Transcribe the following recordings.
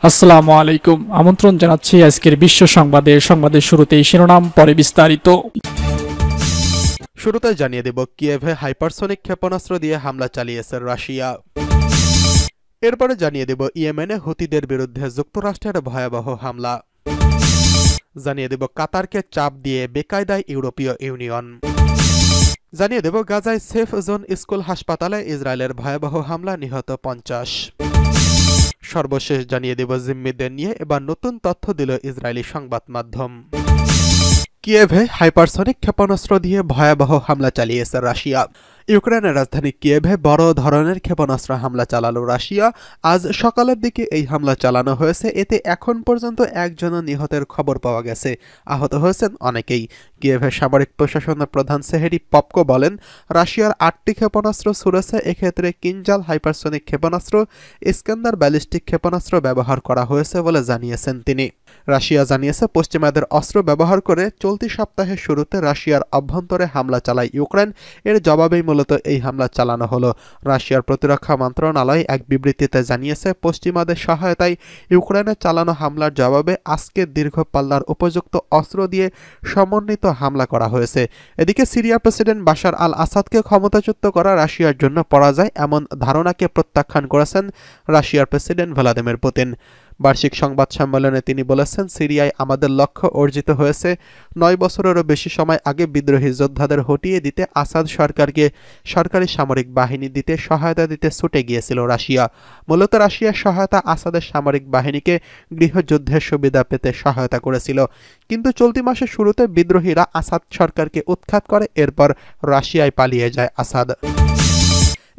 আসসালামু আলাইকুম। আমন্ত্রণ জানাচ্ছি আজকের বিশ্ব সংবাদের শুরুতেই শিরোনাম, পরে বিস্তারিত। শুরুতে জানিয়ে দেব কিয়েভে হাইপারসনিক ক্ষেপণাস্ত্র দিয়ে হামলা চালিয়েছে রাশিয়া। এরপরে জানিয়ে দেব ইয়েমেনে হুতিদের বিরুদ্ধে যুক্তরাষ্ট্রের ভয়াবহ হামলা। জানিয়ে দেব কাতারকে চাপ দিয়ে বেকায়দায় ইউরোপীয় ইউনিয়ন। জানিয়ে দেব গাজায় সেফ জোন স্কুল হাসপাতালে ইসরায়েলের ভয়াবহ হামলা, নিহত 50। সর্বশেষ জানিয়ে দেব জিম্মিদের নিয়ে এবার নতুন তথ্য দিল ইসরায়েলি সংবাদ মাধ্যম। কিয়েভে হাইপারসনিক ক্ষেপণাস্ত্র দিয়ে ভয়াবহ হামলা চালিয়েছে রাশিয়া। ইউক্রেনের রাজধানী কিয়েভে বড় ধরনের ক্ষেপণাস্ত্র হামলা চালালো রাশিয়া। আজ সকালের দিকে এই হামলা চালানো হয়েছে। এতে এখন পর্যন্ত একজন নিহতের খবর পাওয়া গেছে। আহত হয়েছেন অনেকেই। কিয়েভের সামরিক প্রশাসনের প্রধান সেহেরি পপকো বলেন, রাশিয়ার 8টি ক্ষেপণাস্ত্র ছুড়েছে। এক্ষেত্রে কিনজাল হাইপারসনিক ক্ষেপণাস্ত্র, ইস্কান্দার ব্যালিস্টিক ক্ষেপণাস্ত্র ব্যবহার করা হয়েছে বলে জানিয়েছেন তিনি। রাশিয়া জানিয়েছে, পশ্চিমাদের অস্ত্র ব্যবহার করে চলতি সপ্তাহের শুরুতে রাশিয়ার অভ্যন্তরে হামলা চালায় ইউক্রেন। এর জবাবেই মূলত এই হামলা চালানো হলো। রাশিয়ার প্রতিরক্ষা মন্ত্রণালয় এক বিবৃতিতে জানিয়েছে, পশ্চিমাদের সহায়তায় ইউক্রেনে চালানো হামলার জবাবে আজকে দীর্ঘ পাল্লার উপযুক্ত অস্ত্র দিয়ে সমন্বিত হামলা করা হয়েছে। এদিকে সিরিয়ার প্রেসিডেন্ট বাশার আল আসাদকে ক্ষমতাচ্যুত করা রাশিয়ার জন্য পরাজয়, এমন ধারণাকে প্রত্যাখ্যান করেছেন রাশিয়ার প্রেসিডেন্ট ভ্লাদিমির পুতিন। বার্ষিক সংবাদ সম্মেলনে তিনি বলেছেন, সিরিয়ায় আমাদের লক্ষ্য অর্জিত হয়েছে। 9 বছরেরও বেশি সময় আগে বিদ্রোহী যোদ্ধাদের হটিয়ে দিতে আসাদ সরকারকে সরকারি সামরিক বাহিনী দিতে সহায়তা দিতে ছুটে গিয়েছিল রাশিয়া। মূলত রাশিয়ার সহায়তা আসাদের সামরিক বাহিনীকে গৃহযুদ্ধের সুবিধা পেতে সহায়তা করেছিল। কিন্তু চলতি মাসের শুরুতে বিদ্রোহীরা আসাদ সরকারকে উৎখাত করে। এরপর রাশিয়ায় পালিয়ে যায় আসাদ।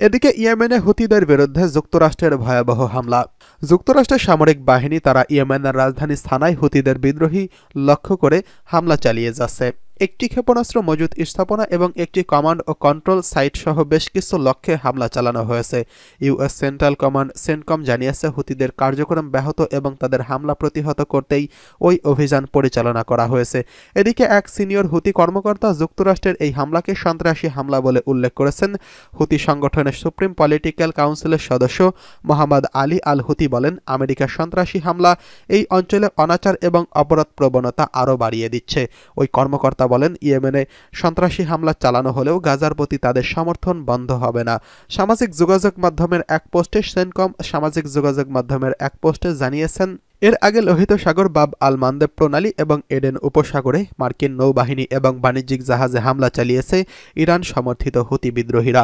এদিকে ইয়েমেনে হুতিদের বিরুদ্ধে যুক্তরাষ্ট্রের ভয়াবহ হামলা। যুক্তরাষ্ট্রের সামরিক বাহিনী তারা ইয়েমেনের রাজধানী সানায় হুতিদের বিদ্রোহী লক্ষ্য করে হামলা চালিয়ে যাচ্ছে। একটি ক্ষেপণাস্ত্র মজুদ স্থাপনা এবং একটি কমান্ড ও কন্ট্রোল সাইট সহ বেশ কিছু লক্ষ্যে হামলা চালানো হয়েছে। ইউএস সেন্ট্রাল কমান্ড সেন্টকম জানিয়েছে, হুতিদের কার্যক্রম ব্যাহত এবং তাদের হামলা প্রতিহত করতেই ওই অভিযান পরিচালনা করা হয়েছে। এদিকে এক সিনিয়র হুতি কর্মকর্তা যুক্তরাষ্ট্রের এই হামলাকে সন্ত্রাসী হামলা বলে উল্লেখ করেছেন। হুতি সংগঠনের সুপ্রিম পলিটিক্যাল কাউন্সিলের সদস্য মোহাম্মদ আলী আল হুতি বলেন, আমেরিকার সন্ত্রাসী হামলা এই অঞ্চলে অনাচার এবং অপরাধ প্রবণতা আরও বাড়িয়ে দিচ্ছে। ওই কর্মকর্তা বলেন, ইয়েমেনে সন্ত্রাসী হামলা চালানো হলেও গাজার প্রতি তাদের সমর্থন বন্ধ হবে না। সামাজিক যোগাযোগ মাধ্যমের এক পোস্টে সেন্টকম জানিয়েছেন, এর আগে লোহিত সাগর বাব আল মান্দেব প্রণালী এবং এডেন উপসাগরে মার্কিন নৌবাহিনী এবং বাণিজ্যিক জাহাজে হামলা চালিয়েছে ইরান সমর্থিত হুতি বিদ্রোহীরা।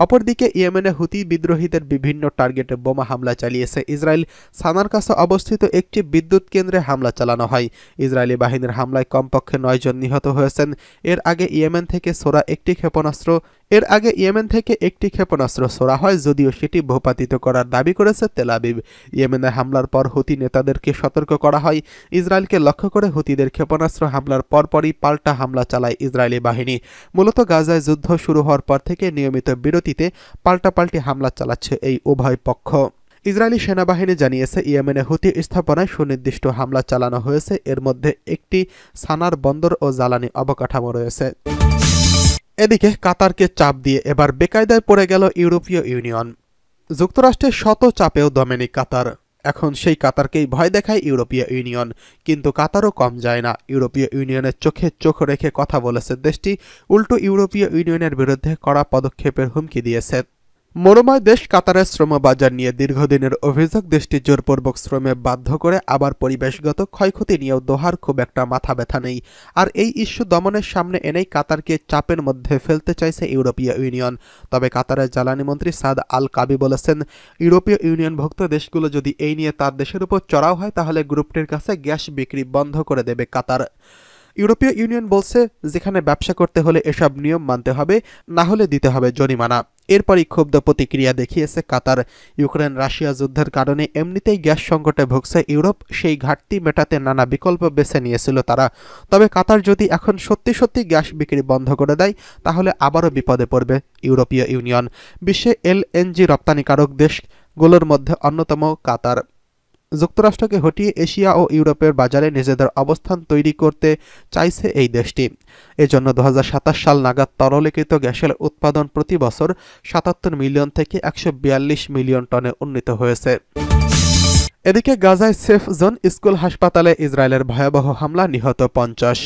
অপরদিকে ইয়েমেনে হুতি বিদ্রোহীদের বিভিন্ন টার্গেটে বোমা হামলা চালিয়েছে ইসরায়েল। সানার কাছে অবস্থিত একটি বিদ্যুৎ কেন্দ্রে হামলা চালানো হয়। ইসরায়েলি বাহিনীর হামলায় কমপক্ষে 9 জন নিহত হয়েছেন। এর আগে ইয়েমেন থেকে একটি ক্ষেপণাস্ত্র ছোড়া হয়, যদিও সেটি ভূপাতিত করার দাবি করেছে তেল আবিব। ইয়েমেনে হামলার পর হুতি নেতাদেরকে সতর্ক করা হয়। ইসরায়েলকে লক্ষ্য করে হুতিদের ক্ষেপণাস্ত্র হামলার পরপরই পাল্টা হামলা চালায় ইসরায়েলি বাহিনী। মূলত গাজায় যুদ্ধ শুরু হওয়ার পর থেকে নিয়মিত বিরতিতে পাল্টাপাল্টি হামলা চালাচ্ছে এই উভয় পক্ষ। ইসরায়েলি সেনাবাহিনী জানিয়েছে, ইয়েমেনে হুতি স্থাপনায় সুনির্দিষ্ট হামলা চালানো হয়েছে। এর মধ্যে একটি সানার বন্দর ও জ্বালানি অবকাঠামো রয়েছে। এদিকে কাতারকে চাপ দিয়ে এবার বেকায়দায় পড়ে গেল ইউরোপীয় ইউনিয়ন। যুক্তরাষ্ট্রের শত চাপেও দমেনি কাতার। এখন সেই কাতারকেই ভয় দেখায় ইউরোপীয় ইউনিয়ন। কিন্তু কাতারও কম যায় না। ইউরোপীয় ইউনিয়নের চোখে চোখ রেখে কথা বলেছে দেশটি। উল্টো ইউরোপীয় ইউনিয়নের বিরুদ্ধে কড়া পদক্ষেপের হুমকি দিয়েছে। মরুময় দেশ কাতারের শ্রমবাজার নিয়ে দীর্ঘদিনের অভিযোগ, দেশটি জোরপূর্বক শ্রমে বাধ্য করে। আবার পরিবেশগত ক্ষয়ক্ষতি নিয়েও দোহার খুব একটা মাথা ব্যথা নেই। আর এই ইস্যু দমনের সামনে এনেই কাতারকে চাপের মধ্যে ফেলতে চাইছে ইউরোপীয় ইউনিয়ন। তবে কাতারের জ্বালানি মন্ত্রী সাদ আল কাবি বলেছেন, ইউরোপীয় ইউনিয়নভুক্ত দেশগুলো যদি এই নিয়ে তার দেশের উপর চড়াও হয়, তাহলে গ্রুপটির কাছে গ্যাস বিক্রি বন্ধ করে দেবে কাতার। ইউরোপীয় ইউনিয়ন বলছে, যেখানে ব্যবসা করতে হলে এসব নিয়ম মানতে হবে, না হলে দিতে হবে জরিমানা। এরপরই ক্ষুব্ধ প্রতিক্রিয়া দেখিয়েছে কাতার। ইউক্রেন রাশিয়া যুদ্ধের কারণে এমনিতেই গ্যাস সংকটে ভুগছে ইউরোপ। সেই ঘাটতি মেটাতে নানা বিকল্প বেছে নিয়েছিল তারা। তবে কাতার যদি এখন সত্যি গ্যাস বিক্রি বন্ধ করে দেয়, তাহলে আবারও বিপদে পড়বে ইউরোপীয় ইউনিয়ন। বিশ্বে এলএনজি রপ্তানিকারক দেশগুলোর মধ্যে অন্যতম কাতার। যুক্তরাষ্ট্রকে হটিয়ে এশিয়া ও ইউরোপের বাজারে নিজেদের অবস্থান তৈরি করতে চাইছে এই দেশটি। এজন্য 2027 সাল নাগাদ তরলীকৃত গ্যাসের উৎপাদন প্রতি বছর 77 মিলিয়ন থেকে 142 মিলিয়ন টনে উন্নীত হয়েছে। এদিকে গাজায় সেফ জোন স্কুল হাসপাতালে ইসরায়েলের ভয়াবহ হামলা, নিহত 50।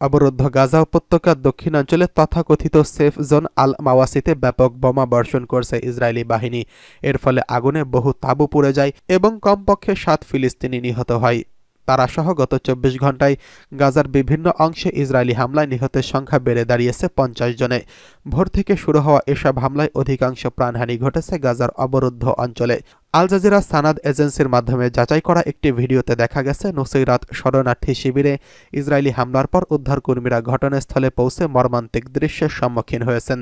অবরুদ্ধ গাজা উপত্যকার দক্ষিণাঞ্চলে তথাকথিত সেফ জোন আল মাওয়াসিতে ব্যাপক বোমা বর্ষণ করছে ইসরায়েলি বাহিনী। এর ফলে আগুনে বহু তাঁবু পুড়ে যায় এবং কমপক্ষে 7 ফিলিস্তিনি নিহত হয়। তারা সহ গত 24 ঘন্টায় গাজার বিভিন্ন অংশে ইসরায়েলি হামলায় নিহতের সংখ্যা বেড়ে দাঁড়িয়েছে 50 জনে। ভোর থেকে শুরু হওয়া এসব হামলায় অধিকাংশ প্রাণহানি ঘটেছে গাজার অবরুদ্ধ অঞ্চলে। আল জাজিরা সানাদ এজেন্সির মাধ্যমে যাচাই করা একটি ভিডিওতে দেখা গেছে নুসৈরাত শরণার্থী শিবিরে ইসরায়েলি হামলার পর উদ্ধারকর্মীরা ঘটনাস্থলে পৌঁছে মর্মান্তিক দৃশ্যের সম্মুখীন হয়েছেন।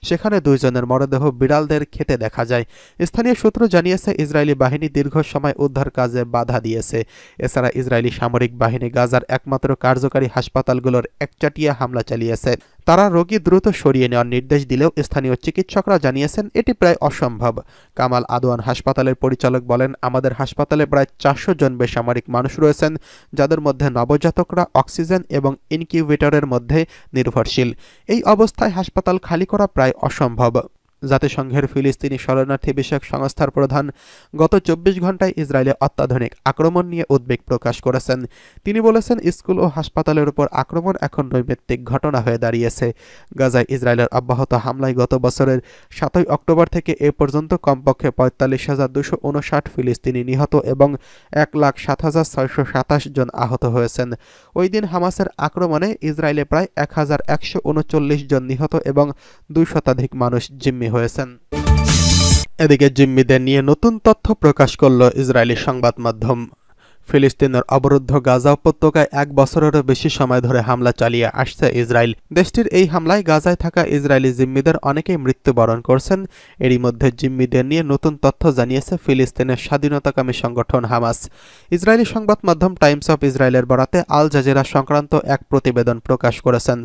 সেখানে 2 জনের মরদেহ বিড়ালদের খেতে দেখা যায়। স্থানীয় সূত্র জানিয়েছে ইসরায়েলি বাহিনী দীর্ঘ সময় উদ্ধার কাজে বাধা দিয়েছে। এছাড়া ইসরায়েলি সামরিক বাহিনী গাজার একমাত্র কার্যকারী হাসপাতালগুলোর একচাটিয়া হামলা চালিয়েছে। তারা রোগী দ্রুত সরিয়ে নেওয়ার নির্দেশ দিলেও স্থানীয় চিকিৎসকরা জানিয়েছেন এটি প্রায় অসম্ভব। কামাল আদওয়ান হাসপাতালের পরিচালক বলেন, আমাদের হাসপাতালে প্রায় 400 জন বেসামরিক মানুষ রয়েছেন, যাদের মধ্যে নবজাতকরা অক্সিজেন এবং ইনকিউবেটরের মধ্যে নির্ভরশীল। এই অবস্থায় হাসপাতাল খালি করা প্রায় অসম্ভব। জাতিসংঘের ফিলিস্তিনি শরণার্থী বিষয়ক সংস্থার প্রধান গত 24 ঘন্টায় ইসরায়েলে অত্যাধুনিক আক্রমণ নিয়ে উদ্বেগ প্রকাশ করেছেন। তিনি বলেছেন, স্কুল ও হাসপাতালের উপর আক্রমণ এখন নৈমিত্তিক ঘটনা হয়ে দাঁড়িয়েছে। গাজায় ইসরায়েলের অব্যাহত হামলায় গত বছরের 7 অক্টোবর থেকে এ পর্যন্ত কমপক্ষে ৪৫,২৫৯ ফিলিস্তিনি নিহত এবং ১,০৭,৬২৭ জন আহত হয়েছেন। ওই দিন হামাসের আক্রমণে ইসরায়েলে প্রায় ১,১৩৯ জন নিহত এবং ২ শতাধিক মানুষ জিম্মি হয়েছেন। এদিকে জিম্মিদের নিয়ে নতুন তথ্য প্রকাশ করল ইসরায়েলি সংবাদ মাধ্যম। ফিলিস্তিনের অবরুদ্ধ গাজা উপত্যকায় 1 বছরেরও বেশি সময় ধরে হামলা চালিয়ে আসছে ইসরায়েল। দেশটির এই হামলায় গাজায় থাকা ইসরায়েলি জিম্মিদের অনেকেই মৃত্যুবরণ করছেন। এরই মধ্যে জিম্মিদের নিয়ে নতুন তথ্য জানিয়েছে ফিলিস্তিনের স্বাধীনতাকামী সংগঠন হামাস। ইসরায়েলি সংবাদ মাধ্যম টাইমস অফ ইসরায়েলের বরাতে আল জাজিরা সংক্রান্ত এক প্রতিবেদন প্রকাশ করেছেন।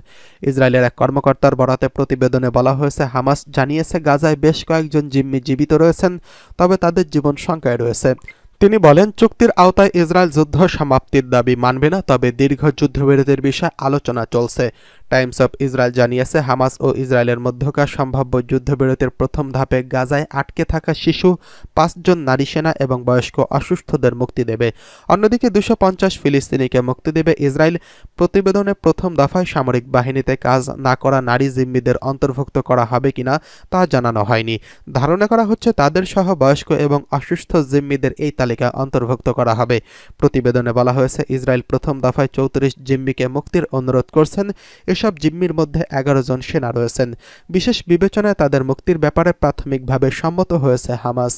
ইসরায়েলের এক কর্মকর্তার বরাতে প্রতিবেদনে বলা হয়েছে, হামাস জানিয়েছে গাজায় বেশ কয়েকজন জিম্মি জীবিত রয়েছেন, তবে তাদের জীবন শঙ্কায় রয়েছে। তিনি বলেন, চুক্তির আওতায় ইসরায়েল যুদ্ধ সমাপ্তির দাবি মানবে না, তবে দীর্ঘ যুদ্ধবিরতির বিষয়ে আলোচনা চলছে। টাইমস অফ ইসরায়েল জানিয়েছে, হামাস ও ইসরায়েলের মধ্যকার সম্ভাব্য যুদ্ধবিরতির প্রথম ধাপে গাজায় আটকে থাকা শিশু, 5 জন নারী সেনা এবং বয়স্ক অসুস্থদের মুক্তি দেবে। অন্যদিকে 250 ফিলিস্তিনিকে মুক্তি দেবে ইসরায়েল। প্রতিবেদনে প্রথম দফায় সামরিক বাহিনীতে কাজ না করা নারী জিম্মিদের অন্তর্ভুক্ত করা হবে কিনা তা জানানো হয়নি। ধারণা করা হচ্ছে তাদের সহ বয়স্ক এবং অসুস্থ জিম্মিদের এই তালিকায় অন্তর্ভুক্ত করা হবে। প্রতিবেদনে বলা হয়েছে, ইসরায়েল প্রথম দফায় 34 জিম্মিকে মুক্তির অনুরোধ করছেন। এসব জিম্মির মধ্যে 11 জন সেনা রয়েছেন। বিশেষ বিবেচনায় তাদের মুক্তির ব্যাপারে প্রাথমিকভাবে সম্মত হয়েছে হামাস।